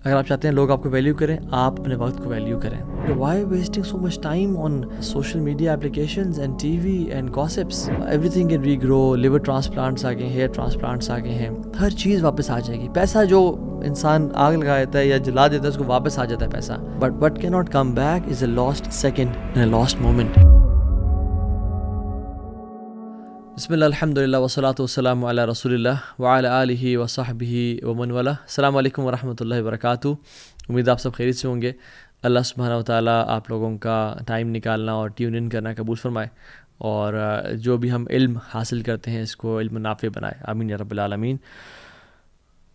اگر آپ چاہتے ہیں لوگ آپ کو ویلیو کریں، آپ اپنے وقت کو ویلیو کریں. Why wasting so much time on social media applications and TV and gossips? Everything can regrow. Liver transplants آ گئے ہیں، ہیئر ٹرانسپلانٹس آ گئے ہیں، ہر چیز واپس آ جائے گی. پیسہ جو انسان آگ لگا دیتا ہے یا جلا دیتا ہے اس کو واپس آ جاتا ہے پیسہ. بٹ وٹ کی not come back is a last second and a last moment. بسم اللہ الحمد للہ والصلاۃ والسلام علی رسول اللہ وعلی آلہ وصحبہ ومن والاه. السلام علیکم ورحمۃ اللہ وبرکاتہ. امید آپ سب خیریت سے ہوں گے. اللہ سبحانہ وتعالیٰ آپ لوگوں کا ٹائم نکالنا اور ٹیون ان کرنا قبول فرمائے، اور جو بھی ہم علم حاصل کرتے ہیں اس کو علم نافع بنائے. آمین یا رب العالمین.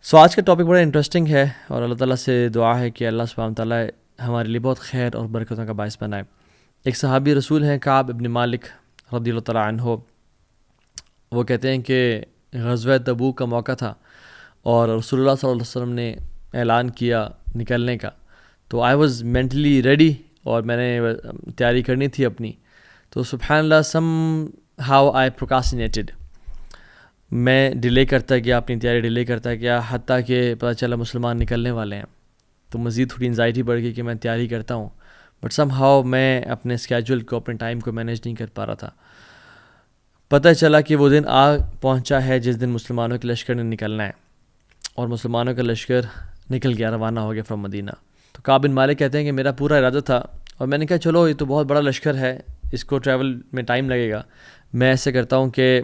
آج کا ٹاپک بڑا انٹرسٹنگ ہے، اور اللہ تعالیٰ سے دعا ہے کہ اللہ سبحانہ وتعالیٰ ہمارے لیے بہت خیر اور برکتوں کا باعث بنائے. ایک صحابی رسول ہیں کعب ابن مالک رضی اللہ تعالیٰ عنہ. وہ کہتے ہیں کہ غزوہ تبوک کا موقع تھا اور رسول اللہ صلی اللہ علیہ وسلم نے اعلان کیا نکلنے کا. تو آئی واز مینٹلی ریڈی اور میں نے تیاری کرنی تھی اپنی. تو سبحان اللہ سم ہاؤ آئی پروکاسٹینیٹڈ. میں ڈیلے کرتا گیا، اپنی تیاری ڈیلے کرتا گیا، حتیٰ کہ پتہ چلا مسلمان نکلنے والے ہیں. تو مزید تھوڑی انزائٹی بڑھ گئی کہ میں تیاری کرتا ہوں، بٹ سم ہاؤ میں اپنے اسکیجول کو، اپنے ٹائم کو مینیج نہیں کر پا رہا تھا. پتہ چلا کہ وہ دن آ پہنچا ہے جس دن مسلمانوں کے لشکر نے نکلنا ہے، اور مسلمانوں کا لشکر نکل گیا، روانہ ہو گیا فرام مدینہ. تو کعب بن مالک کہتے ہیں کہ میرا پورا ارادہ تھا، اور میں نے کہا چلو یہ تو بہت بڑا لشکر ہے، اس کو ٹریول میں ٹائم لگے گا، میں ایسے کرتا ہوں کہ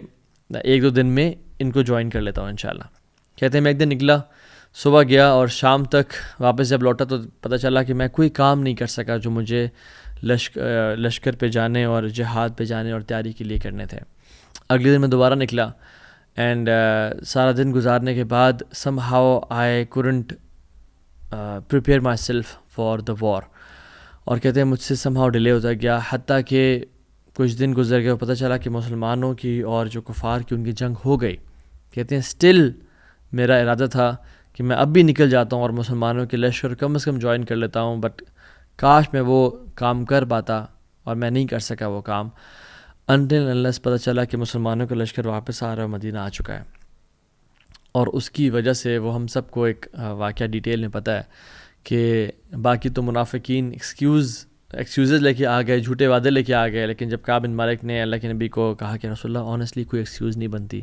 1-2 دن میں ان کو جوائن کر لیتا ہوں انشاءاللہ. کہتے ہیں میں ایک دن نکلا، صبح گیا اور شام تک واپس جب لوٹا تو پتہ چلا کہ میں کوئی کام نہیں کر سکا جو مجھے لشکر پہ جانے اور جہاد پہ جانے اور تیاری کے لیے کرنے تھے. اگلے دن میں دوبارہ نکلا، اینڈ سارا دن گزارنے کے بعد somehow I couldn't prepare myself for the war. اور کہتے ہیں مجھ سے سم ہاؤ ڈیلے ہوتا گیا، حتیٰ کہ کچھ دن گزر گئے اور پتہ چلا کہ مسلمانوں کی اور جو کفار کی ان کی جنگ ہو گئی. کہتے ہیں اسٹل میرا ارادہ تھا کہ میں اب بھی نکل جاتا ہوں اور مسلمانوں کے لشکر کم از کم جوائن کر لیتا ہوں، بٹ کاش میں وہ کام کر پاتا، اور میں نہیں کر سکا وہ کام. انٹل انلیس پتہ چلا کہ مسلمانوں کا لشکر واپس آ رہا ہے، مدینہ آ چکا ہے. اور اس کی وجہ سے وہ ہم سب کو ایک واقعہ ڈیٹیل میں پتہ ہے کہ باقی تو منافقین ایکسکیوزز لے کے آ گئے، جھوٹے وعدے لے کے آ گئے، لیکن جب کعب بن مالک نے اللہ کے نبی کو کہا کہ رسول اللہ آنیسٹلی کوئی ایکسکیوز نہیں بنتی،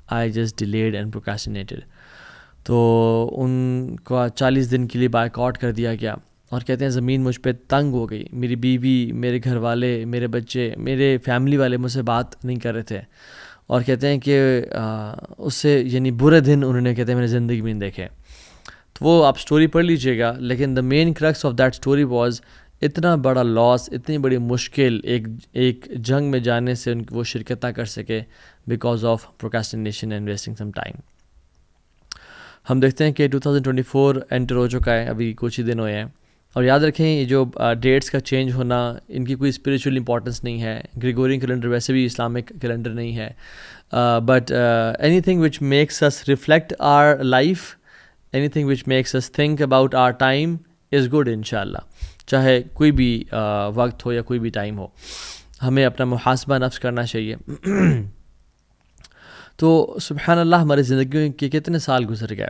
آئی جسٹ ڈیلیڈ اینڈ پروکاسٹینیٹڈ، تو ان کو 40 دن کے لیے بائیک آؤٹ کر دیا گیا. اور کہتے ہیں زمین مجھ پہ تنگ ہو گئی، میری بیوی، میرے گھر والے، میرے بچے، میرے فیملی والے مجھ سے بات نہیں کر رہے تھے. اور کہتے ہیں کہ اس سے یعنی برے دن انہوں نے، کہتے ہیں میں نے زندگی میں نہیں دیکھے. تو وہ آپ سٹوری پڑھ لیجئے گا، لیکن the main crux of that story was اتنا بڑا لاس، اتنی بڑی مشکل ایک جنگ میں جانے سے ان وہ شرکت نہ کر سکے because of procrastination and wasting some time. ہم دیکھتے ہیں کہ 2024 انٹر ہو چکا ہے، ابھی کچھ ہی دن ہوئے ہیں. اور یاد رکھیں یہ جو ڈیٹس کا چینج ہونا، ان کی کوئی اسپریچول امپورٹنس نہیں ہے. گریگورین کیلنڈر ویسے بھی اسلامک کیلنڈر نہیں ہے، but anything which makes us reflect our life, anything which makes us think about our time is good انشاءاللہ. چاہے کوئی بھی وقت ہو یا کوئی بھی ٹائم ہو، ہمیں اپنا محاسبہ نفس کرنا چاہیے. تو سبحان اللہ ہماری زندگی کے کتنے سال گزر گئے.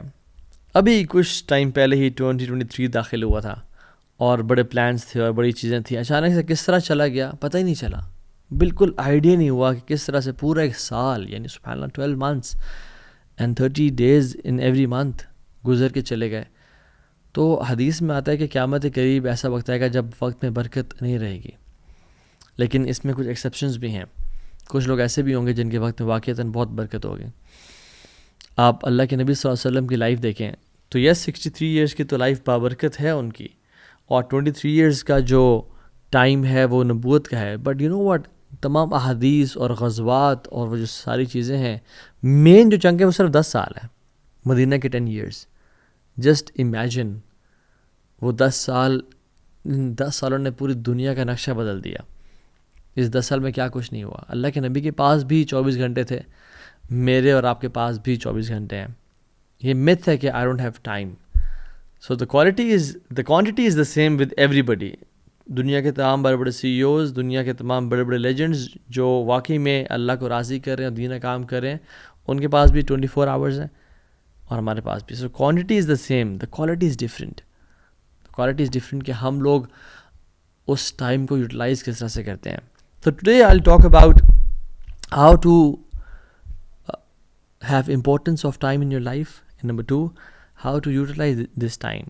ابھی کچھ ٹائم پہلے ہی 2023 داخل ہوا تھا، اور بڑے پلانس تھے اور بڑی چیزیں تھیں. اچانک سے کس طرح چلا گیا پتہ ہی نہیں چلا، بالکل آئیڈیا نہیں ہوا کہ کس طرح سے پورا ایک سال، یعنی سبحان اللہ 12 months and 30 days in every month گزر کے چلے گئے. تو حدیث میں آتا ہے کہ قیامت قریب ایسا وقت آئے گا جب وقت میں برکت نہیں رہے گی. لیکن اس میں کچھ ایکسیپشنز بھی ہیں. کچھ لوگ ایسے بھی ہوں گے جن کے وقت میں واقعتاً بہت برکت ہوگی. آپ اللہ کے نبی صلی اللہ علیہ وسلم کی لائف دیکھیں تو یس 63 ایئرس کی تو لائف بابرکت ہے ان کی، اور 23 ایئرس کا جو ٹائم ہے وہ نبوت کا ہے. بٹ یو نو واٹ، تمام احادیث اور غزوات اور وہ جو ساری چیزیں ہیں، مین جو چنک ہے وہ صرف 10 سال ہے. مدینہ کے 10 ایئرس، جسٹ امیجن وہ 10 سالوں نے پوری دنیا کا نقشہ بدل دیا. اس 10 سال میں کیا کچھ نہیں ہوا. اللہ کے نبی کے پاس بھی 24 گھنٹے تھے، میرے اور آپ کے پاس بھی 24 گھنٹے ہیں. یہ myth ہے کہ I don't have time. So the quantity is the same with everybody. دنیا کے تمام بڑے بڑے CEOs، دنیا کے تمام بڑے بڑے لیجنڈز جو واقعی میں اللہ کو راضی کر رہے ہیں اور دین کام کر رہے ہیں، ان کے پاس بھی 24 hours ہیں اور ہمارے پاس بھی. So quantity is the same, the quality is different. Quality is different کہ ہم لوگ اس ٹائم کو یوٹیلائز کس طرح سے کرتے ہیں. تو today I will talk about how to have importance of time in your life. Number 2, how to utilize this time,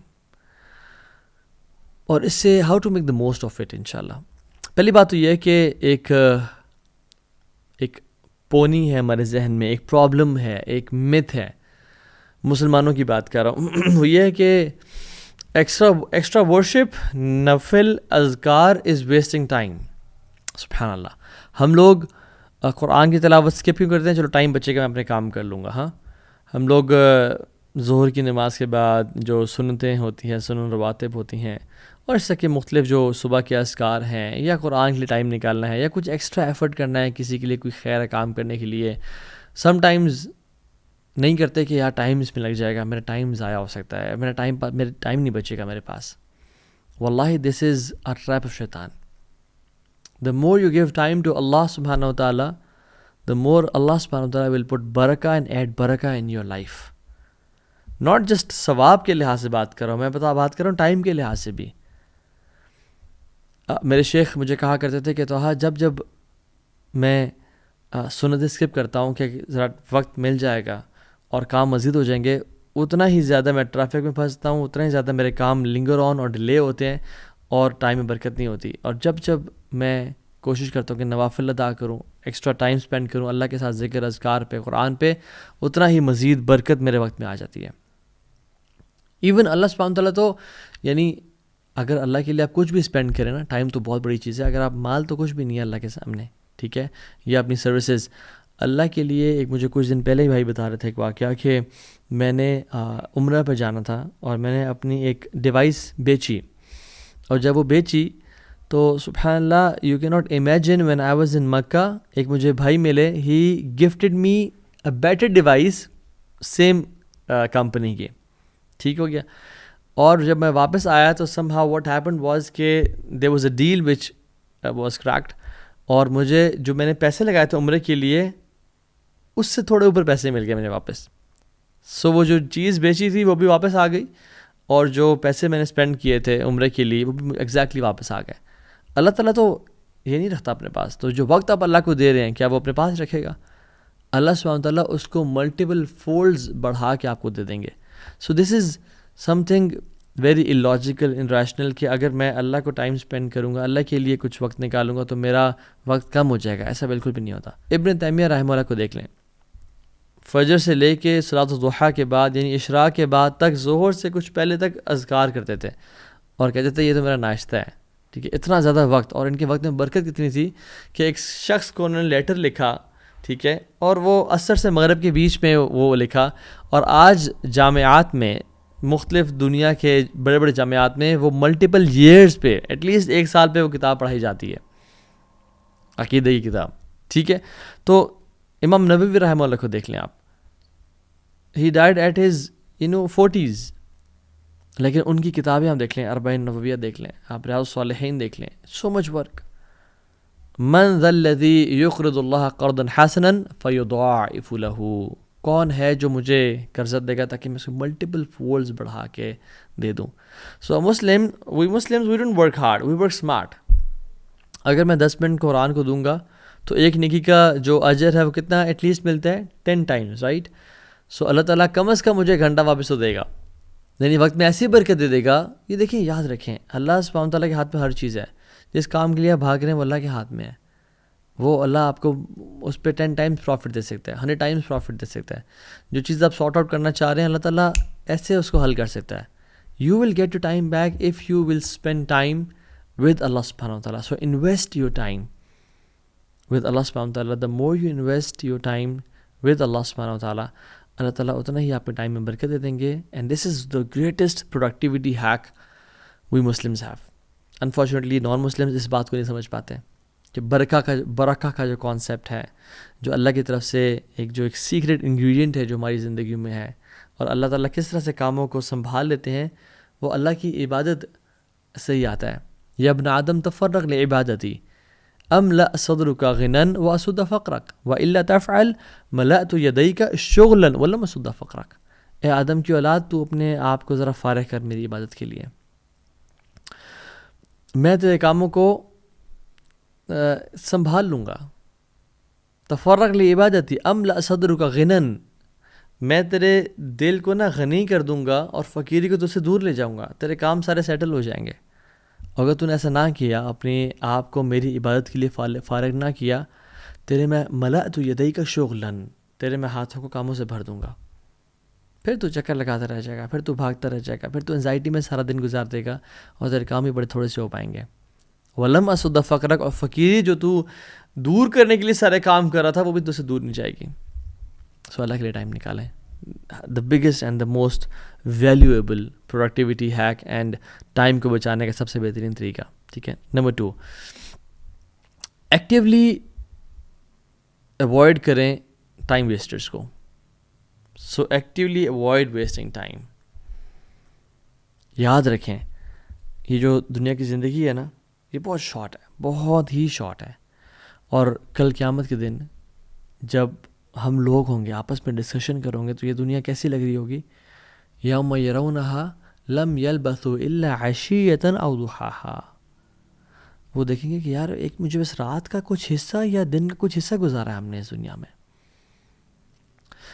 اور اس سے how to make the most of it. انشاءاللہ پہلی بات تو یہ ہے کہ ایک پونی ہے ہمارے ذہن میں, ایک پرابلم ہے, ایک مت ہے, مسلمانوں کی بات کر رہا ہوں. وہ یہ ہے کہ ایکسٹرا ورشپ, نفل اذکار از ویسٹنگ ٹائم. سبحان اللہ. ہم لوگ قرآن کی تلاوت اسکپ کیوں کرتے ہیں؟ چلو ٹائم بچے گا, میں اپنے کام کر لوں گا. ہاں, ہم لوگ ظہر کی نماز کے بعد جو سنتیں ہوتی ہیں, سنن رواتب ہوتی ہیں, اور اس طرح کے مختلف جو صبح کے اذکار ہیں, یا قرآن کے لیے ٹائم نکالنا ہے, یا کچھ ایکسٹرا ایفرٹ کرنا ہے کسی کے لیے, کوئی خیر کام کرنے کے لیے, سم ٹائمز نہیں کرتے کہ یار ٹائم اس میں لگ جائے گا, میرا ٹائم ضائع ہو سکتا ہے, میرا ٹائم نہیں بچے گا میرے پاس. واللہ دس از اے ٹریپ آف شیطان. The more you give time to Allah subhanahu wa ta'ala, the more Allah subhanahu wa ta'ala will put barakah and add barakah in your life. Not just ثواب کے لحاظ سے بات کر رہا ہوں, میں بات کر رہا ہوں ٹائم کے لحاظ سے بھی. میرے شیخ مجھے کہا کرتے تھے کہ توہا جب میں سنت اسکپ کرتا ہوں کہ ذرا وقت مل جائے گا اور کام مزید ہو جائیں گے, اتنا ہی زیادہ میں ٹریفک میں پھنستا ہوں, اتنا ہی زیادہ میرے کام لنگر آن اور ڈیلے ہوتے ہیں, اور ٹائم میں برکت نہیں ہوتی. اور جب میں کوشش کرتا ہوں کہ نوافل ادا کروں, ایکسٹرا ٹائم سپینڈ کروں اللہ کے ساتھ ذکر اذکار پہ, قرآن پہ, اتنا ہی مزید برکت میرے وقت میں آ جاتی ہے. ایون اللہ سبحانہ تعالیٰ تو یعنی اگر اللہ کے لیے آپ کچھ بھی اسپینڈ کریں نا, ٹائم تو بہت بڑی چیز ہے. اگر آپ مال تو کچھ بھی نہیں ہے اللہ کے سامنے, ٹھیک ہے, یا اپنی سروسز اللہ کے لیے. ایک مجھے کچھ دن پہلے ہی بھائی بتا رہے تھے ایک واقعہ کہ میں نے عمرہ پہ جانا تھا, اور میں نے اپنی ایک ڈیوائس بیچی, اور جب وہ بیچی تو سبحان اللہ you can not imagine when I was in Makkah, ایک مجھے بھائی ملے, he gifted me a better device same company کی. ٹھیک ہو گیا. اور جب میں واپس آیا تو somehow what happened was کہ there was a deal which was correct, اور مجھے جو میں نے پیسے لگائے تھے عمرے کے لیے اس سے تھوڑے اوپر پیسے مل گئے مجھے واپس. سو وہ جو چیز بیچی تھی وہ بھی واپس آ گئی, اور جو پیسے میں نے اسپینڈ کیے تھے عمرے کے لیے وہ بھی ایگزیکٹلی واپس آ گئے. اللہ تعالیٰ تو یہ نہیں رکھتا اپنے پاس, تو جو وقت آپ اللہ کو دے رہے ہیں کیا وہ اپنے پاس رکھے گا؟ اللہ سبحانہ تعالیٰ اس کو ملٹیپل فولڈز بڑھا کے آپ کو دے دیں گے. So this is something very illogical, irrational کہ اگر میں اللہ کو ٹائم اسپینڈ کروں گا, اللہ کے لیے کچھ وقت نکالوں گا تو میرا وقت کم ہو جائے گا. ایسا بالکل بھی نہیں ہوتا. ابن تیمیہ رحمہ اللہ کو دیکھ لیں, فجر سے لے کے صلاۃ الضحیٰ کے بعد یعنی اشراق کے بعد تک, ظہر سے کچھ پہلے تک اذکار کرتے تھے, اور کہتے تھے یہ تو میرا ناشتہ ہے. ٹھیک ہے, اتنا زیادہ وقت, اور ان کے وقت میں برکت کتنی تھی کہ ایک شخص کو انہوں نے لیٹر لکھا, ٹھیک ہے, اور وہ عصر سے مغرب کے بیچ میں وہ لکھا, اور آج جامعات میں, مختلف دنیا کے بڑے بڑے جامعات میں وہ ملٹیپل ایئرز پہ, ایٹ لیسٹ 1 سال پہ وہ کتاب پڑھائی جاتی ہے, عقیدہ کی کتاب. ٹھیک ہے, تو امام نووی رحمہ اللہ کو دیکھ لیں آپ, ہی ڈائڈ ایٹ ہز 40s, لیکن ان کی کتابیں ہم دیکھ لیں, اربعین نوویہ دیکھ لیں آپ, ریاض الصالحین دیکھ لیں, سو مچ ورک. من ذا الذی یقرض اللہ قرضا حسنا فیضاعف له, کون ہے جو مجھے قرض دے گا تاکہ میں اس کو ملٹیپل فولڈز بڑھا کے دے دوں. So we Muslims we don't work hard, we work smart. اگر میں 10 منٹ قرآن کو دوں گا تو ایک نیکی کا جو اجر ہے وہ کتنا ایٹ لیسٹ ملتا ہے 10 ٹائمز, رائٹ. سو اللہ تعالیٰ کم از کم مجھے گھنٹہ واپس تو دے گا, یعنی وقت میں ایسی برکت دے دے گا. یہ دیکھیں, یاد رکھیں, اللہ سبحانہ تعالیٰ کے ہاتھ میں ہر چیز ہے. جس کام کے لیے آپ بھاگ رہے ہیں وہ اللہ کے ہاتھ میں ہے. وہ اللہ آپ کو اس پہ 10 ٹائمز پروفٹ دے سکتا ہے, 100 ٹائمز پروفٹ دے سکتا ہے. جو چیز آپ سارٹ آؤٹ کرنا چاہ رہے ہیں اللہ تعالیٰ ایسے اس کو حل کر سکتا ہے. You will get your time back if you will spend time with اللہ سبحانہ و تعالیٰ. So invest your time with اللہ سبحانہ و تعالیٰ. The more you invest your time with اللہ سبحانہ و تعالیٰ, اللہ تعالیٰ اتنا ہی آپ کے ٹائم میں برکت دے دیں گے. And this is the greatest productivity hack we Muslims have. Unfortunately non Muslims اس بات کو نہیں سمجھ پاتے کہ برکہ کا جو کانسیپٹ ہے, جو اللہ کی طرف سے ایک سیکریٹ انگریڈینٹ ہے جو ہماری زندگی میں ہے, اور اللہ تعالیٰ کس طرح سے کاموں کو سنبھال لیتے ہیں, وہ اللہ کی عبادت سے ہی آتا ہے. یا ابن آدم تفرغ لعبادتی املأ صدرک غنا واسد فقرک والا تفعل ملأت یدیک شغلا ولم اسد فقرک. اے آدم کی اولاد, تو اپنے آپ کو ذرا فارغ کر میری عبادت کے لیے. میں تیرے کاموں کو سنبھال لوں گا. تفرغ لعبادتی املأ صدرک غنن، میں تیرے دل کو نا غنی کر دوں گا اور فقیری کو تجھ سے دور لے جاؤں گا. تیرے کام سارے سیٹل ہو جائیں گے. اگر تو نے ایسا نہ کیا، اپنے آپ کو میری عبادت کے لیے فارغ نہ کیا، تیرے میں ملأت یدیک شغلاً، تیرے میں ہاتھوں کو کاموں سے بھر دوں گا. پھر تو چکر لگاتا رہ جائے گا، پھر تو بھاگتا رہ جائے گا، پھر تو انزائٹی میں سارا دن گزار دے گا اور تیرے کام بھی بڑے تھوڑے سے ہو پائیں گے. ولم اسد فقرک، اور فقیری جو تو دور کرنے کے لیے سارے کام کر رہا تھا وہ بھی تجھ سے دور نہیں جائے گی. سو اللہ کے لیے ٹائم نکالیں. The biggest and the most valuable productivity hack and time کو بچانے کا سب سے بہترین طریقہ. ٹھیک ہے. نمبر 2، ایکٹیولی اوائڈ کریں ٹائم ویسٹرس کو. سو ایکٹیولی اوائڈ ویسٹنگ ٹائم. یاد رکھیں یہ جو دنیا کی زندگی ہے نا، یہ بہت شارٹ ہے، بہت ہی شارٹ ہے. اور کل قیامت کے دن جب ہم لوگ ہوں گے آپس میں ڈسکشن کریں گے تو یہ دنیا کیسی لگ رہی ہوگی. یوم یرونہا لم یلبثوا الا عشیۃ او ضحاہا. وہ دیکھیں گے کہ یار ایک مجھے بس رات کا کچھ حصہ یا دن کا کچھ حصہ گزارا ہے ہم نے اس دنیا میں.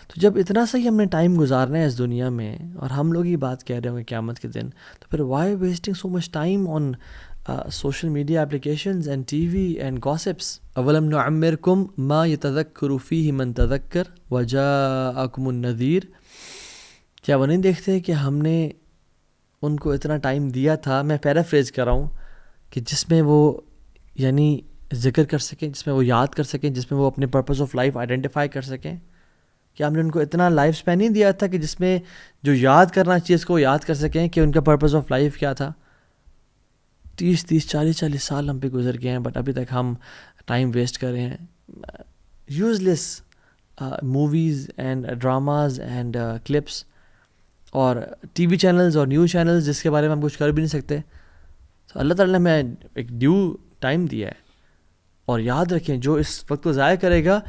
تو جب اتنا سا ہی ہم نے ٹائم گزارنا ہے اس دنیا میں اور ہم لوگ ہی بات کہہ رہے ہوں گے قیامت کے دن، تو پھر why wasting so much time on social media applications and TV and gossips. اولم نعمرکم ما یتذکر فیہ من تذکر وجاءکم النذیر. کیا وہ نہیں دیکھتے کہ ہم نے ان کو اتنا ٹائم دیا تھا، میں پیرافریز کر رہا ہوں، کہ جس میں وہ یعنی ذکر کر سکیں، جس میں وہ یاد کر سکیں، جس میں وہ اپنے پرپز آف لائف آئیڈینٹیفائی کر سکیں. کہ ہم نے ان کو اتنا لائف اسپین نہیں دیا تھا کہ جس میں جو یاد کرنا چاہیے اس کو یاد کر سکیں کہ ان کا پرپز آف لائف کیا تھا. 30 سال ہم پہ گزر گئے ہیں، بٹ ابھی تک ہم ٹائم ویسٹ کر رہے ہیں useless movies and dramas and clips اور ٹی وی چینلز اور نیوز چینلز جس کے بارے میں ہم کچھ کر بھی نہیں سکتے. تو اللہ تعالیٰ نے ہمیں ایک ڈیو ٹائم دیا ہے. اور یاد رکھیں جو اس وقت کو ضائع کرے گا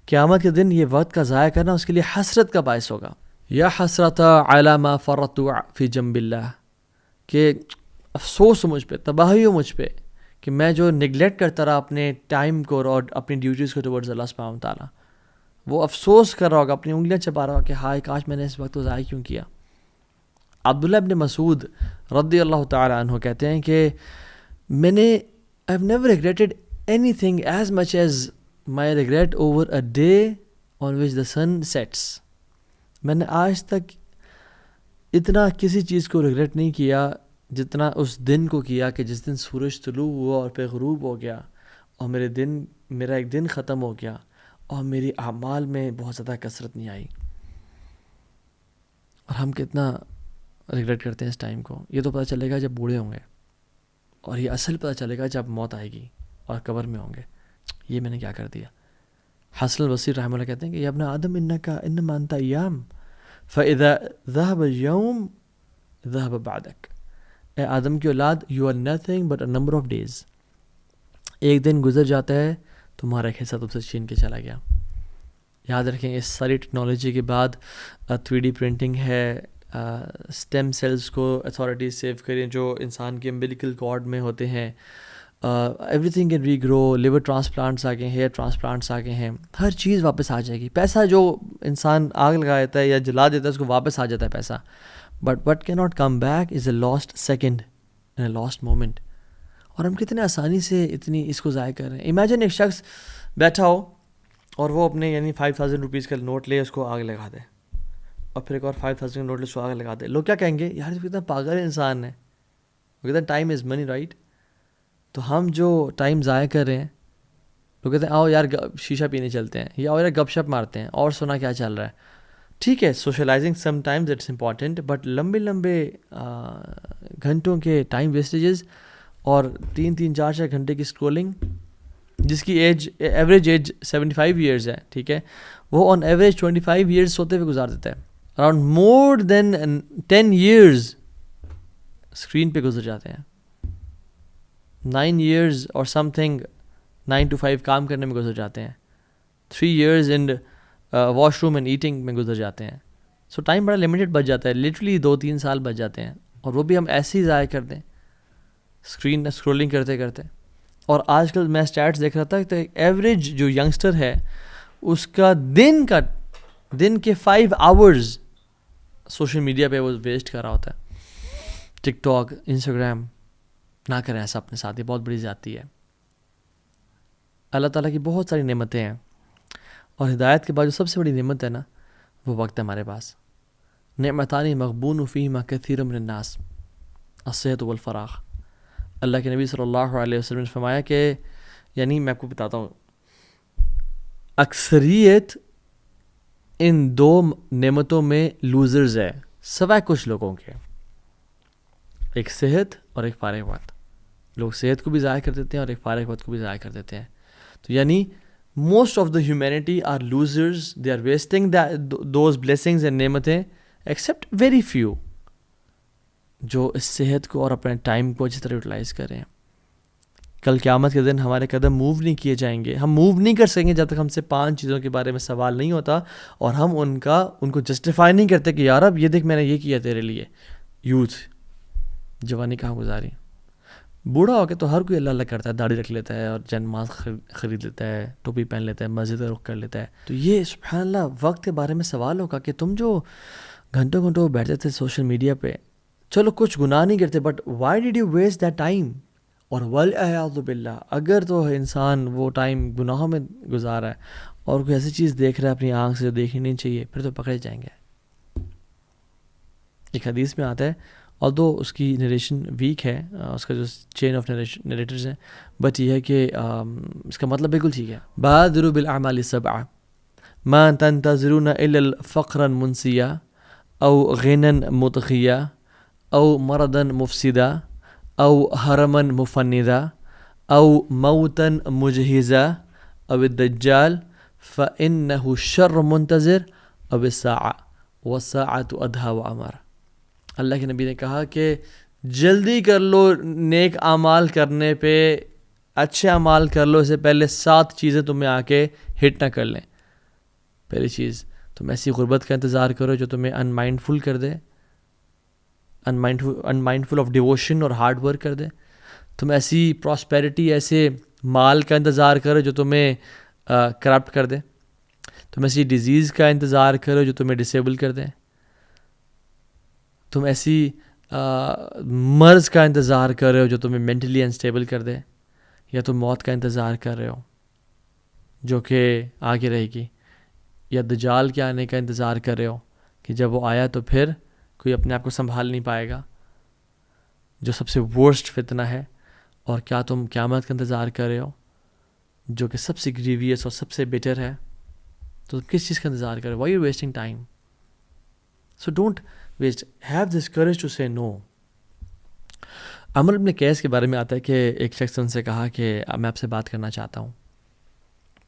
قیامت کے دن یہ وقت کا ضائع کرنا اس کے لیے حسرت کا باعث ہوگا. یا حسرت علی ما فرطت فی جنب اللہ، کہ افسوس ہو مجھ پہ، تباہی ہو مجھ پہ کہ میں جو نگلیکٹ کرتا رہا اپنے ٹائم کو اور اپنی ڈیوٹیز کو ٹورڈز اللہ سبحانہ وتعالیٰ. وہ افسوس کر رہا ہوگا، اپنی انگلیاں چبا رہا ہوگا کہ ہائے کاش میں نے اس وقت کو ضائع کیوں کیا. عبداللہ ابن مسعود رضی اللہ تعالیٰ عنہ کہتے ہیں کہ میں نے I have never regretted anything as much as my regret over a day on which the sun sets. میں نے آج تک اتنا کسی چیز کو ریگریٹ نہیں کیا جتنا اس دن کو کیا کہ جس دن سورج طلوع ہوا اور پھر غروب ہو گیا اور میرا ایک دن ختم ہو گیا اور میری اعمال میں بہت زیادہ کثرت نہیں آئی. اور ہم کتنا ریگریٹ کرتے ہیں اس ٹائم کو. یہ تو پتہ چلے گا جب بوڑھے ہوں گے، اور یہ اصل پتہ چلے گا جب موت آئے گی اور قبر میں ہوں گے یہ میں نے کیا کر دیا. حسن البصری رحمہ اللہ کہتے ہیں کہ یا ابن آدم انما انت ایام فاذا ذهب اليوم ذهب بعدك. اے آدم کی اولاد you are nothing but a number of days. ایک دن گزر جاتا ہے تمہارا ایک حصہ تم سے چھین کے چلا گیا. یاد رکھیں اس ساری ٹیکنالوجی کے بعد 3D پرنٹنگ ہے، اسٹیم سیلز کو اتھارٹیز سیو کریں جو انسان کے امبلیکل کارڈ میں ہوتے ہیں. Everything can regrow. Liver transplants آ گئے ہیں، ہیئر ٹرانسپلانٹس آ گئے ہیں. ہر چیز واپس آ جائے گی. پیسہ جو انسان آگ لگا دیتا ہے یا جلا دیتا ہے اس کو واپس آ جاتا ہے پیسہ. بٹ وٹ کی not come back is a last second and a last moment. اور ہم کتنے آسانی سے اتنی اس کو ضائع کر رہے ہیں. امیجن ایک شخص بیٹھا ہو اور وہ اپنے یعنی 5000 روپیز کا نوٹ لے اس کو آگ لگا دے، اور پھر ایک اور 5000 کا نوٹ لے اس کو آگ لگا دے. لوگ کیا کہیں گے؟ یار کتنا پاگل انسان ہے. وہ کہتے ہیں ٹائم از منی، رائٹ. تو ہم جو ٹائم ضائع کر رہے ہیں، لوگ کہتے ہیں آؤ یار شیشہ پینے چلتے ہیں، یا آؤ یار گپ شپ مارتے ہیں اور سنا کیا چل رہا ہے. ٹھیک ہے socializing sometimes it's important, but لمبے گھنٹوں کے ٹائم ویسٹیجز اور 3 4 گھنٹے کی اسکرولنگ جس کی ایوریج ایج 75 ایئرز ہے، ٹھیک ہے، وہ آن ایوریج 25 ایئرز سوتے ہوئے گزار دیتا ہے. اراؤنڈ مور دین 10 ایئرز اسکرین پہ گزر جاتے ہیں. 9 ایئرز اور سم تھنگ 9 to 5 کام کرنے میں گزر جاتے ہیں. 3 years in wash room and eating میں گزر جاتے ہیں. سو ٹائم بڑا لمیٹڈ بچ جاتا ہے، لٹرلی 2-3 سال بچ جاتے ہیں، اور وہ بھی ہم ایسے ہی ضائع کر دیں. اسکرین اسکرولنگ کرتے کرتے. اور آج کل میں اسٹیٹس دیکھ رہا تھا کہ ایوریج جو ینگسٹر ہے اس کا دن کے 5 hours سوشل میڈیا پہ وہ ویسٹ کر رہا ہوتا ہے. ٹک ٹاک، انسٹاگرام. نہ کریں ایسا اپنے ساتھ، یہ بہت بڑی زیادتی ہے. اللہ تعالیٰ کی بہت ساری نعمتیں ہیں، اور ہدایت کے بعد جو سب سے بڑی نعمت ہے نا وہ وقت ہے ہمارے پاس. نعمتان مغبون فیہما کثیر من الناس الصحت والفراغ. اللہ کے نبی صلی اللہ علیہ وسلم نے فرمایا کہ یعنی میں آپ کو بتاتا ہوں، اکثریت ان 2 نعمتوں میں لوزرز ہے سوائے کچھ لوگوں کے. ایک صحت اور ایک فارغ وقت. لوگ صحت کو بھی ضائع کر دیتے ہیں اور ایک فارغ وقت کو بھی ضائع کر دیتے ہیں. تو یعنی most of the humanity are losers, they are wasting those blessings and نعمتیں ایکسیپٹ ویری فیو جو اس صحت کو اور اپنے ٹائم کو اچھی طرح یوٹیلائز کریں. کل قیامت کے دن ہمارے قدم موو نہیں کیے جائیں گے. ہم موو نہیں کر سکیں گے جب تک ہم سے 5 چیزوں کے بارے میں سوال نہیں ہوتا اور ہم ان کو جسٹیفائی نہیں کرتے کہ یار اب یہ دیکھ میں نے یہ کیا تیرے لیے. یوتھ، جوانی کہاں گزاری. بوڑھا ہو کے تو ہر کوئی اللہ اللہ کرتا ہے، داڑھی رکھ لیتا ہے اور جنماز خرید لیتا ہے، ٹوپی پہن لیتا ہے، مسجد رخ کر لیتا ہے. تو یہ سبحان اللہ وقت کے بارے میں سوال ہوگا کہ تم جو گھنٹوں گھنٹوں بیٹھتے تھے سوشل میڈیا پہ، چلو کچھ گناہ نہیں کرتے but why did you waste that time. اور والعیاذ باللہ اگر تو انسان وہ ٹائم گناہوں میں گزارا ہے اور کوئی ایسی چیز دیکھ رہا ہے اپنی آنکھ سے جو دیکھنی نہیں چاہیے، پھر تو پکڑے جائیں گے. ایک حدیث میں آتا ہے، اور دو اس کی نریشن ویک ہے، اس کا جو چین آف نریٹرز ہیں، بٹ یہ ہے کہ اس کا مطلب بالکل ٹھیک ہے. بادروا بالاعمال 7 ما تنتظرون الا فقرا منسیا او غنا مطغیا او مرضا مفسدا او حرما مفندا او موتا مجہزا او الدجال فانه شر منتظر او الساعة والساعة ادہا وامر. اللہ کے نبی نے کہا کہ جلدی کر لو نیک اعمال کرنے پہ، اچھے اعمال کر لو، اس سے پہلے 7 چیزیں تمہیں آ کے ہٹ نہ کر لیں. پہلی چیز، تم ایسی غربت کا انتظار کرو جو تمہیں ان مائنڈفل کر دے، ان مائنڈفل آف ڈیووشن اور ہارڈ ورک کر دے. تم ایسی پراسپیرٹی، ایسے مال کا انتظار کرو جو تمہیں کرپٹ کر دے. تم ایسی ڈیزیز کا انتظار کرو جو تمہیں ڈسیبل کر دے. تم ایسی مرض کا انتظار کر رہے ہو جو تمہیں مینٹلی انسٹیبل کر دے. یا تم موت کا انتظار کر رہے ہو جو کہ آگے رہے گی. یا دجال کے آنے کا انتظار کر رہے ہو کہ جب وہ آیا تو پھر کوئی اپنے آپ کو سنبھال نہیں پائے گا، جو سب سے ورسٹ فتنہ ہے. اور کیا تم قیامت کا انتظار کر رہے ہو جو کہ سب سے گریویس اور سب سے بیٹر ہے؟ تو تم کس چیز کا انتظار کر رہے ہو؟ Why you wasting time? So don't waste, have this courage to say no. عمرو بن قیس کے بارے میں آتا ہے کہ ایک شخص ان سے کہا کہ میں آپ سے بات کرنا چاہتا ہوں.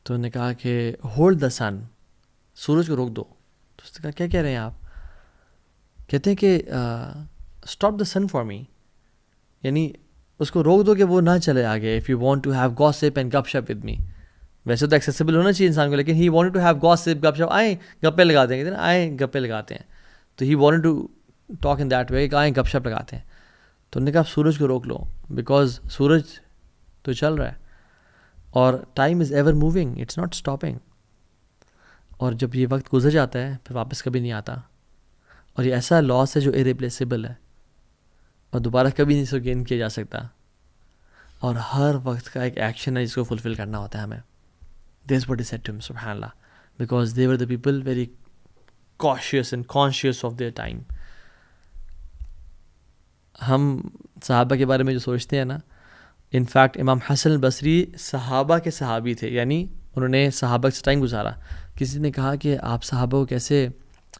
تو انہوں نے کہا کہ ہولڈ دا سن، سورج کو روک دو. تو اس نے کہا کیا کہہ رہے ہیں آپ؟ کہتے ہیں کہ stop the sun for me, یعنی اس کو روک دو کہ وہ نہ چلے آگے. If you want to have gossip and گپ شپ ود می، ویسے تو ایکسیسیبل ہونا چاہیے انسان کو، لیکن he wanted to have gossip گپ شپ، آئیں گپے لگاتے ہیں، کہتے ہیں آئیں گپے لگاتے ہیں. تو he wanted to talk in that way کہ آئیں گپ شپ لگاتے ہیں. تو انہوں نے کہا آپ سورج کو روک لو، بیکاز سورج تو چل رہا ہے اور time is ever moving, it's not stopping. اور جب یہ وقت گزر جاتا ہے پھر واپس کبھی نہیں آتا. اور یہ ایسا لاس ہے جو ارریپلیسیبل ہے اور دوبارہ کبھی نہیں اس کو گین کیا جا سکتا. اور ہر وقت کا ایک ایکشن ہے جس کو فلفل کرنا ہوتا ہے ہمیں. This what is said to ہم، سبحان اللہ، because they were the people very cautious and conscious of their time. ہم صحابہ کے بارے میں جو سوچتے ہیں نا، انفیکٹ امام حسن البصری صحابہ کے صحابی تھے، یعنی انہوں نے صحابہ سے ٹائم گزارا. کسی نے کہا کہ آپ صحابہ کو کیسے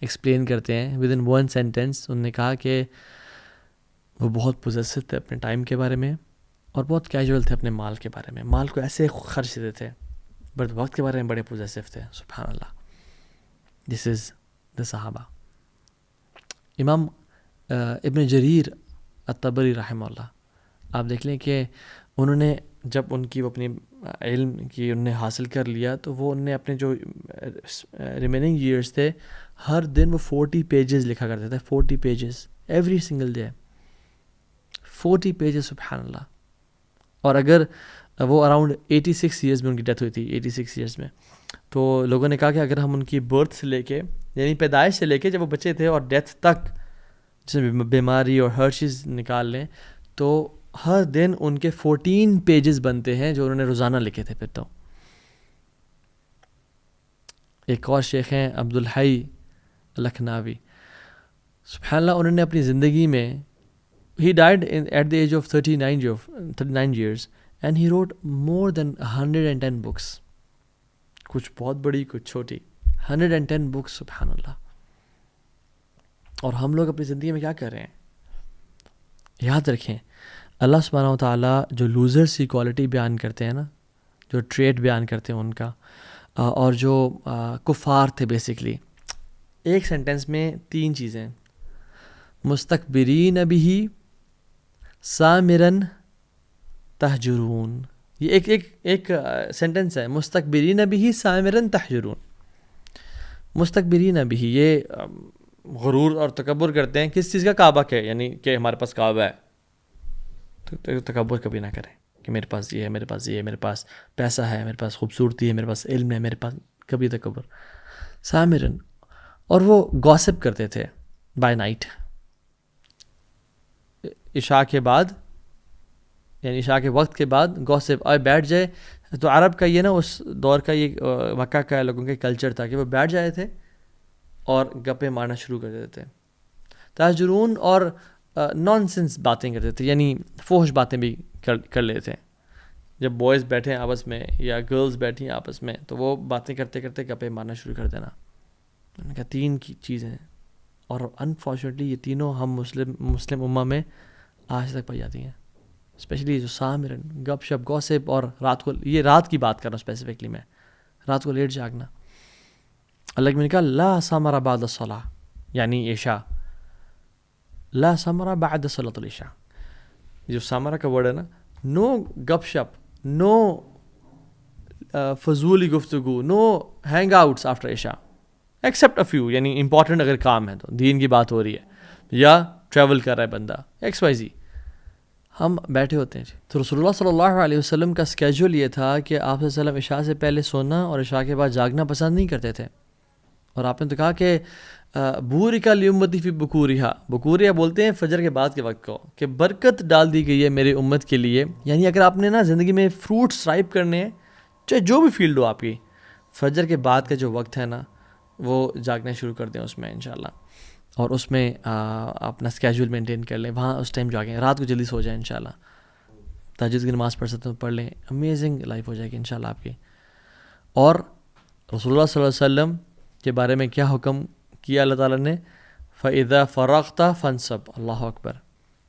ایکسپلین کرتے ہیں ود ان 1 sentence؟ انہوں نے کہا کہ وہ بہت پوزیسو تھے اپنے ٹائم کے بارے میں اور بہت کیجول تھے اپنے مال کے بارے میں. مال کو ایسے خرچ دیتے تھے بٹ وقت کے بارے میں بڑے پوزیسو تھے. سبحان اللہ، دس از دا صحابہ. امام ابن جریر الطبری رحمہ اللہ، آپ دیکھ لیں کہ انہوں نے جب ان کی وہ اپنی علم کی انہوں نے حاصل کر لیا تو وہ انہوں نے اپنے جو ریمیننگ ایئرس تھے ہر دن وہ 40 pages لکھا کرتے تھے. 40 pages every single day. 40 pages, سبحان اللہ. اور اگر وہ اراؤنڈ 86 ایئرز میں ان کی ڈیتھ ہوئی تھی, 86 ایئرز میں. تو لوگوں نے کہا کہ اگر ہم ان کی برتھ سے لے کے, یعنی پیدائش سے لے کے جب وہ بچے تھے اور ڈیتھ تک, جس میں بیماری اور ہر چیز نکال لیں, تو ہر دن ان کے 14 پیجز بنتے ہیں جو انہوں نے روزانہ لکھے تھے. پھر تو ایک اور شیخ ہیں عبدالحی لکھناوی, سبحان اللہ, انہوں نے اپنی زندگی میں, he died at the age of 39 years and he wrote more than 110 books. کچھ بہت بڑی, کچھ چھوٹی, 110 books, سبحان اللہ. اور ہم لوگ اپنی زندگی میں کیا کر رہے ہیں؟ یاد رکھیں, اللہ سبحانہ و تعالیٰ جو لوزرس کی کوالٹی بیان کرتے ہیں نا, جو ٹریٹ بیان کرتے ہیں ان کا, اور جو کفار تھے بیسکلی, ایک سینٹنس میں 3 چیزیں, مستکبرین بہ سامرن تہجرون. یہ ایک سینٹنس ہے, مستکبرین بہ سامرن تہجرون. مستکبرین بہ, یہ غرور اور تکبر کرتے ہیں کس چیز کا؟ کعبہ کے, یعنی کہ ہمارے پاس کعبہ ہے. تو تکبر کبھی نہ کریں کہ میرے پاس یہ ہے, میرے پاس یہ ہے, میرے پاس پیسہ ہے, میرے پاس خوبصورتی ہے, میرے پاس علم ہے, میرے پاس, کبھی تکبر. سامرن, اور وہ گوسپ کرتے تھے بائی نائٹ, عشاء کے بعد, یعنی عشاء کے وقت کے بعد گوسپ آئے بیٹھ جائے. تو عرب کا یہ نا, اس دور کا یہ مکہ کا لوگوں کے کلچر تھا کہ وہ بیٹھ جائے تھے اور گپے مارنا شروع کر دیتے تھے. تاجرون, اور نان سینس باتیں کرتے تھے, یعنی فحش باتیں بھی کر لیتے تھے. جب بوائز بیٹھے ہیں آپس میں یا گرلز بیٹھی ہیں آپس میں, تو وہ باتیں کرتے کرتے گپے مارنا شروع کر دینا. میں نے کہا 3 کی چیزیں ہیں, اور انفارچونیٹلی یہ تینوں ہم مسلم امہ میں آج تک پائی جاتی ہیں. اسپیشلی جو سامرن, گپ شپ, گوسپ, اور رات کو, یہ رات کی بات کر رہا ہوں اسپیسیفکلی میں, رات کو لیٹ جاگنا. اللہ نے کہا لا سامر بعد الصلاح, یعنی عشاء, لا سامر بعد صلاۃ العشاء. جو سامرہ کا ورڈ ہے نا, نو گپ شپ, نو فضولی گفتگو, نو ہینگ آؤٹس آفٹر عشاء ایکسیپٹ اے فیو, یعنی امپورٹنٹ اگر کام ہے تو, دین کی بات ہو رہی ہے یا ٹریول کر رہا ہے بندہ XYZ, ہم بیٹھے ہوتے ہیں. تو رسول اللہ صلی اللہ علیہ وسلم کا اسکیجول یہ تھا کہ آپ صلی اللہ علیہ وسلم عشاء سے پہلے سونا اور عشاء کے بعد جاگنا پسند نہیں کرتے تھے. اور آپ نے تو کہا کہ بورکا لامتی فی بکورہا, بکوریا بولتے ہیں فجر کے بعد کے وقت کو, کہ برکت ڈال دی گئی ہے میری امت کے لیے. یعنی اگر آپ نے نا زندگی میں فروٹس رائپ کرنے ہیں, چاہے جو بھی فیلڈ ہو آپ کی, فجر کے بعد کا جو وقت ہے نا, وہ جاگنا شروع کر دیں اس میں انشاءاللہ, اور اس میں اپنا اسکیجول مینٹین کر لیں, وہاں اس ٹائم جاگیں, رات کو جلدی سو جائیں انشاءاللہ, تہجد کی نماز پڑھ سکتے ہیں پڑھ لیں, امیزنگ لائف ہو جائے گی انشاءاللہ آپ کی. اور رسول اللہ صلی اللہ علیہ وسلم کے بارے میں کیا حکم کیا اللہ تعالیٰ نے؟ فَإِذَا فَرَغْتَ فَانْصَبْ, اللہ اکبر,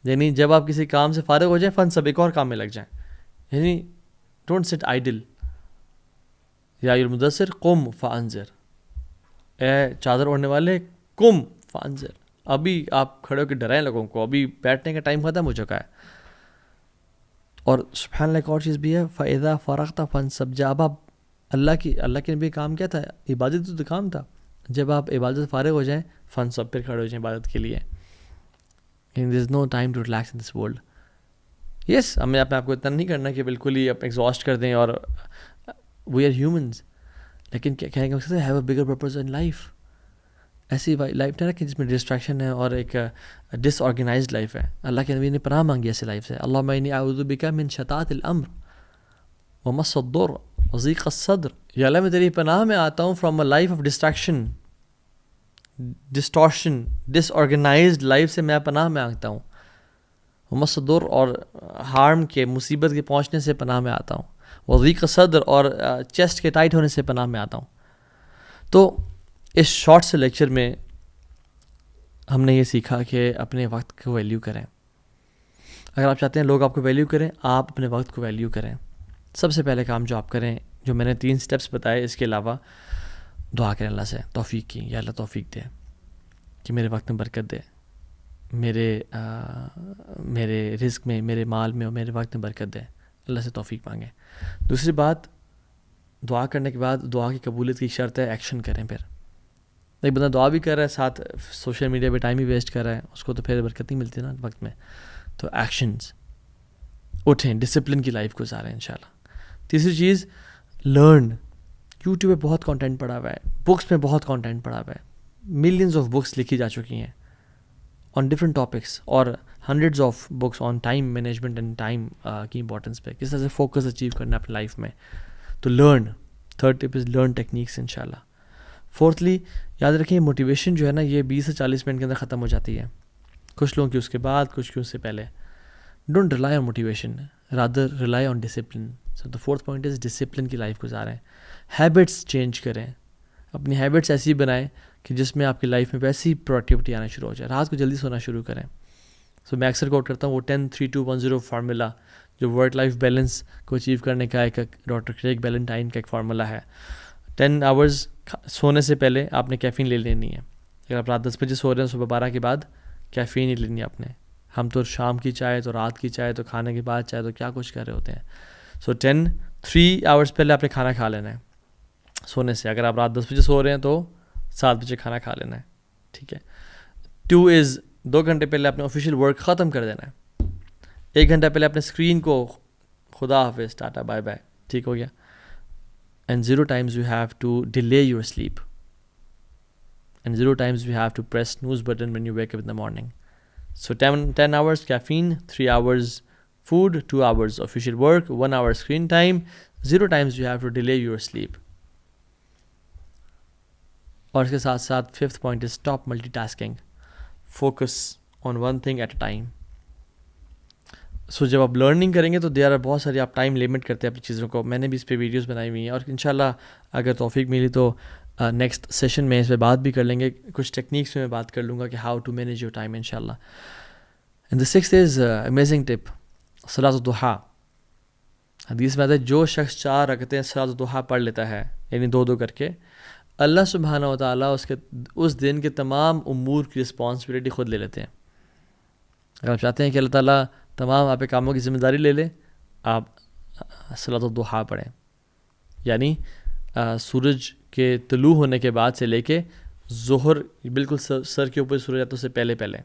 یعنی جب آپ کسی کام سے فارغ ہو جائیں, فَانْصَبْ, ایک اور کام میں لگ جائیں. یعنی ڈونٹ سٹ آئیڈل. یا المدثر قم فانذر, اے چادر اوڑھنے والے قم فانذر, ابھی آپ کھڑے ہو کے ڈرائیں لوگوں کو, ابھی بیٹھنے کا ٹائم ختم ہو چکا ہے. اور سبحان اللہ ایک اور چیز بھی ہے, فَإِذَا فَرَغْتَ فَانْصَبْ, جب آپ اللہ کے نبی کام کیا تھا؟ عبادت تو کام تھا. جب آپ عبادت سے فارغ ہو جائیں, فانصب, پھر کھڑے ہو جائیں عبادت کے لیے. There is no time to relax in this world. Yes, ہمیں اپنے آپ کو اتنا نہیں کرنا کہ بالکل ہی ایگزاسٹ کر دیں, اور وی آر ہیومنز, لیکن کیا کہنے کا مقصد ہے have a bigger purpose in life. ایسی لائف نہیں کہ جس میں ڈسٹریکشن ہے اور ایک ڈس آرگنائزڈ لائف ہے. اللہ کے نبی نے پناہ مانگی ایسی لائف سے, اللہم انی اعوذ بک من شتات الامر ومس الضر وضیق الصدر. یا اللہ میں تیری پناہ میں آتا ہوں from a life of distraction, distortion, disorganized life سے میں پناہ میں آتا ہوں. ومس الضر, اور ہارم کے, مصیبت کے پہنچنے سے پناہ میں آتا ہوں. وضیق الصدر, اور چیسٹ کے ٹائٹ ہونے سے پناہ میں آتا ہوں. تو اس شارٹ سے لیکچر میں ہم نے یہ سیکھا کہ اپنے وقت کو ویلیو کریں. اگر آپ چاہتے ہیں لوگ آپ کو ویلیو کریں, آپ اپنے وقت کو ویلیو کریں. سب سے پہلے کام جو آپ کریں, جو میں نے 3 سٹیپس بتائے, اس کے علاوہ دعا کریں اللہ سے توفیق کی, یا اللہ توفیق دے کہ میرے وقت میں برکت دے, میرے رزق میں, میرے مال میں, اور میرے وقت میں برکت دے. اللہ سے توفیق مانگیں. دوسری بات, دعا کرنے کے بعد دعا کی قبولیت کی شرط ہے ایکشن کریں. پھر ایک بندہ دعا بھی کر رہا ہے, ساتھ سوشل میڈیا پہ ٹائم بھی ویسٹ کر رہا ہے, اس کو تو پھر برکت نہیں ملتی نا وقت میں. تو ایکشنز اٹھیں, ڈسپلن کی لائف گزاریں انشاءاللہ. تیسری چیز, لرن. یوٹیوب پہ بہت کانٹینٹ پڑا ہوا ہے, بکس میں بہت کانٹینٹ پڑا ہوا ہے, ملینز آف بکس لکھی جا چکی ہیں آن ڈفرنٹ ٹاپکس, اور hundreds of books on time management and time کی امپورٹنس پہ, کس طرح سے فوکس اچیو کرنا ہے اپنی لائف میں. تو learn. Third tip is learn techniques انشاءاللہ. فورتھلی, یاد رکھیں موٹیویشن جو ہے نا یہ 20 سے 40 منٹ کے اندر ختم ہو جاتی ہے, کچھ لوگوں کی اس کے بعد, کچھ کی اس سے پہلے. Don't rely on motivation, rather rely on discipline. So the fourth point is discipline کی لائف گزاریں. ہیبٹس چینج کریں, اپنی ہیبٹس ایسی بنائیں کہ جس میں آپ کی لائف میں ویسی پروڈکٹیوٹی آنا شروع ہو جائے. رات کو جلدی سونا شروع کریں. سو میں اکثر کوٹ کرتا ہوں وہ 10-3-2-1-0 فارمولا جو ورک لائف بیلنس کو اچیو کرنے کا ایک ڈاکٹر کریگ بیلنٹائن کا ایک فارمولا ہے. 10 آورز سونے سے پہلے آپ نے کیفین لے لینی ہے. اگر آپ رات 10 بجے سو رہے ہیں, صبح 12 کے بعد کیفین ہی لینی ہے آپ نے. ہم تو شام کی چائے, تو رات کی چائے, تو کھانے کے بعد چائے, تو کیا کچھ کر رہے ہوتے ہیں. سو 3 آورز پہلے آپ نے کھانا کھا لینا ہے سونے سے. اگر آپ رات 10 بجے سو رہے ہیں تو 7 بجے کھانا کھا لینا ہے, ٹھیک ہے. 2 از 2 گھنٹے پہلے اپنے آفیشیل ورک ختم کر دینا ہے. 1 گھنٹہ پہلے اپنے اسکرین کو خدا حافظ, ٹاٹا بائے بائے, ٹھیک ہو گیا. And 0 times you have to delay your sleep. And 0 times you have to press snooze button when you wake up in the morning. So 10 hours caffeine, 3 hours food, 2 hours official work, 1 hour screen time. 0 times you have to delay your sleep. اور اس کے ساتھ ساتھ 5th point is stop multitasking. Focus on one thing at a time. سو جب آپ learning کریں گے تو بہت ساری آپ ٹائم لمٹ کرتے ہیں اپنی چیزوں کو. میں نے بھی اس پہ ویڈیوز بنائی ہوئی ہیں, اور انشاءاللہ اگر توفیق ملی تو نیکسٹ سیشن میں اس پہ بات بھی کر لیں گے. کچھ ٹیکنیکس میں بات کر لوں گا کہ how to manage your time انشاءاللہ. And the 6th is amazing tip, صلاۃ الضحیٰ. حدیث میں آتا ہے جو شخص 4 رکعتیں صلاۃ الضحیٰ پڑھ لیتا ہے, یعنی 2 کر کے, اللہ سبحانہ و تعالیٰ اس دن کے تمام امور کی رسپانسبلٹی خود لے لیتے ہیں. اگر آپ چاہتے ہیں کہ اللہ تعالیٰ تمام آپ کے کاموں کی ذمہ داری لے لے, آپ صلاۃ الضحیٰ پڑھیں. یعنی سورج کے طلوع ہونے کے بعد سے لے کے ظہر, بالکل سر کے اوپر سورج آتا ہے اس سے پہلے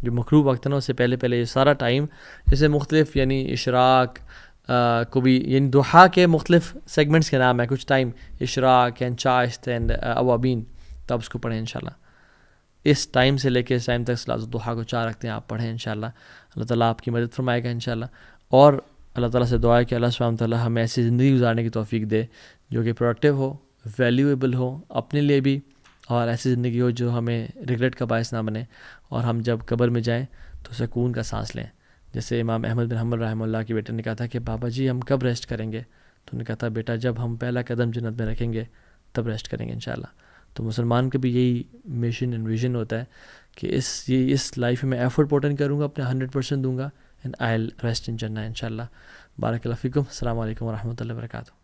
جو مغرب وقت ہے نا, اس سے پہلے یہ سارا ٹائم, جیسے مختلف یعنی اشراق کو بھی, یعنی ضحیٰ کے مختلف سیگمنٹس کے نام ہیں. کچھ ٹائم اشراق اینڈ چاشت اینڈ اوابین, تو آپ اس کو پڑھیں انشاءاللہ. اس ٹائم سے لے کے اس ٹائم تک صلاۃ الضحیٰ کو 4 رکھتے ہیں آپ پڑھیں انشاءاللہ. اللہ تعالیٰ آپ کی مدد فرمائے گا انشاءاللہ. اور اللہ تعالیٰ سے دعا ہے کہ اللہ سبحانہ و تعالیٰ ہمیں ایسی زندگی گزارنے کی توفیق دے جو کہ پروڈکٹیو ہو, ویلیویبل ہو اپنے لیے بھی, اور ایسی زندگی ہو جو ہمیں ریگریٹ کا باعث نہ بنے, اور ہم جب قبر میں جائیں تو سکون کا سانس لیں. جیسے امام احمد بن حنبل رحمہ اللہ کے بیٹے نے کہا تھا کہ بابا جی ہم کب ریسٹ کریں گے, تو انہوں نے کہا تھا بیٹا جب ہم پہلا قدم جنت میں رکھیں گے تب ریسٹ کریں گے انشاءاللہ. تو مسلمان کا بھی یہی مشن اینڈ ویژن ہوتا ہے کہ اس لائف میں ایفرٹ پوٹ ان کروں گا, اپنے 100% دوں گا, and I will rest in جنہ انشاءاللہ. بارک اللہ فیکم. السلام علیکم ورحمۃ اللہ وبرکاتہ.